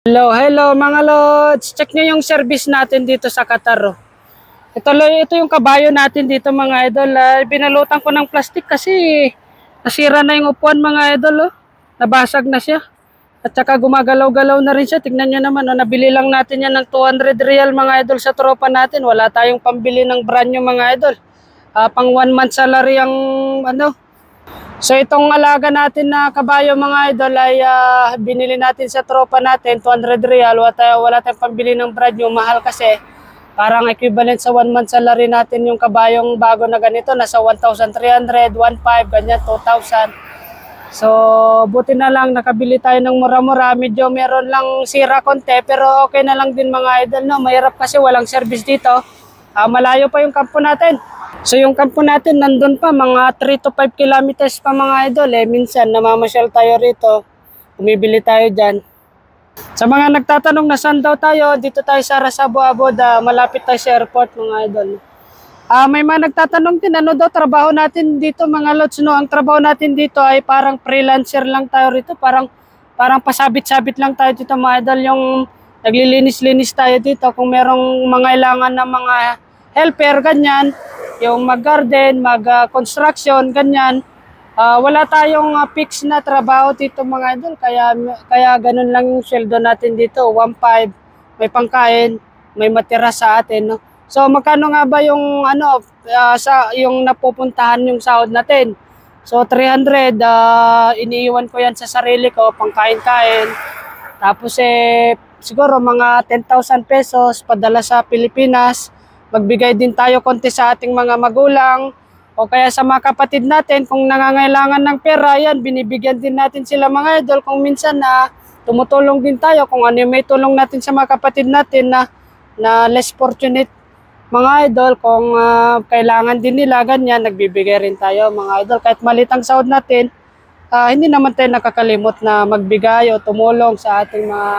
Hello mga lods. Check nyo yung service natin dito sa Qatar. Oh. Ito yung kabayo natin dito mga idol. Binalutan ko ng plastic kasi nasira na yung upuan mga idol. Oh. Nabasag na siya. At saka gumagalaw-galaw na rin siya. Tignan nyo naman. Oh. Nabili lang natin yan ng 200 real mga idol sa tropa natin. Wala tayong pambili ng brand new mga idol. Pang 1 month salary ang ano. So itong alaga natin na kabayo mga idol ay binili natin sa tropa natin 200 real. Wala tayong pambili ng brand new, mahal kasi. Parang equivalent sa 1 month salary natin yung kabayong bago na ganito. Nasa 1,300, 1,500, ganyan, 2,000. So buti na lang nakabili tayo ng mura-mura. Medyo meron lang sira konti pero okay na lang din mga idol. No? Mahirap kasi walang service dito. Malayo pa yung kampo natin. So yung kampo natin nandun pa mga 3 to 5 kilometers pa mga idol. Minsan namamasyal tayo rito, bumibili tayo dyan. Sa mga nagtatanong na saan daw tayo, dito tayo sa Rasabo Abod, malapit tayo sa airport mga idol. May mga nagtatanong din ano daw trabaho natin dito mga lods. No? Ang trabaho natin dito ay parang freelancer lang tayo rito, parang pasabit-sabit lang tayo dito mga idol. Yung naglilinis-linis tayo dito kung merong mga kailangan na mga helper ganyan, yung mag-garden, mag-construction, ganyan. Wala tayong fix na trabaho dito mga idol, kaya ganun lang yung sweldo natin dito, 1,500, may pangkain, may matira sa atin. No? So magkano nga ba yung yung napupuntahan yung sahod natin? So 300, iniiwan ko yan sa sarili ko, pangkain-kain. Tapos siguro mga 10,000 pesos padala sa Pilipinas. Magbigay din tayo konti sa ating mga magulang o kaya sa mga kapatid natin kung nangangailangan ng pera, yan, binibigyan din natin sila mga idol. Kung minsan tumutulong din tayo, kung ano yung may tulong natin sa mga kapatid natin na less fortunate mga idol, kung kailangan din nila, ganyan, nagbibigay rin tayo mga idol. Kahit maliit ang sahod natin, hindi naman tayo nakakalimot na magbigay o tumulong sa ating mga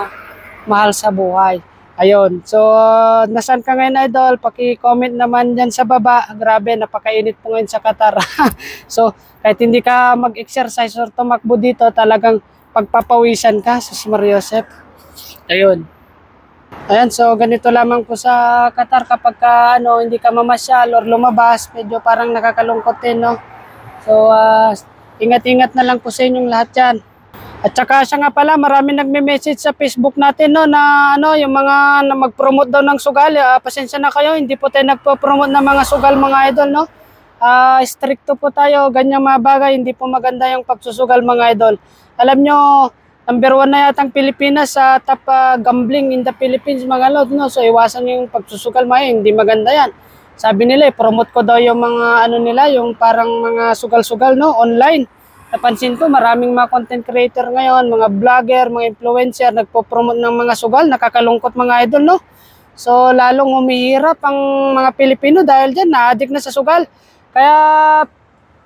mahal sa buhay. Ayun. So, nasaan ka ngayon idol? Paki-comment naman dyan sa baba. Grabe, napakainit po ngayon sa Qatar. So, kahit hindi ka mag-exercise or tumakbo dito, talagang pagpapawisan ka sa Mariosep. Ayun. Ayan, so ganito lamang po sa Qatar kapag hindi ka mamasyal or lumabas, medyo parang nakakalungkot din, no? So, ingat-ingat na lang po sa inyong lahat yan. At saka siya nga pala, marami nagme-message sa Facebook natin no, na yung mga na mag-promote daw ng sugal. Pasensya na kayo, hindi po tayo nagpo-promote ng mga sugal mga idol. No? Stricto po tayo, ganyang mga bagay, hindi po maganda yung pagsusugal mga idol. Alam nyo, number 1 na yata ang Pilipinas sa top gambling in the Philippines mga lord. No? So iwasan nyo yung pagsusugal mga hindi maganda yan. Sabi nila, promote ko daw yung mga nila, yung parang mga sugal-sugal no, online. Napansin ko, maraming mga content creator ngayon, mga vlogger, mga influencer, nagpo-promote ng mga sugal, nakakalungkot mga idol, no? So, lalong humihirap ang mga Pilipino dahil dyan, na-addict na sa sugal. Kaya,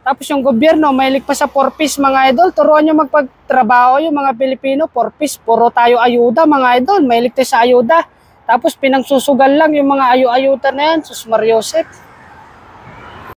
tapos yung gobyerno, mahilig pa sa 4-piece mga idol. Turuan nyo magpagtrabaho yung mga Pilipino, 4-piece, puro tayo ayuda mga idol, mahilig tayo sa ayuda. Tapos, pinangsusugal lang yung mga ayu-ayuda na yan, sus Mariosep.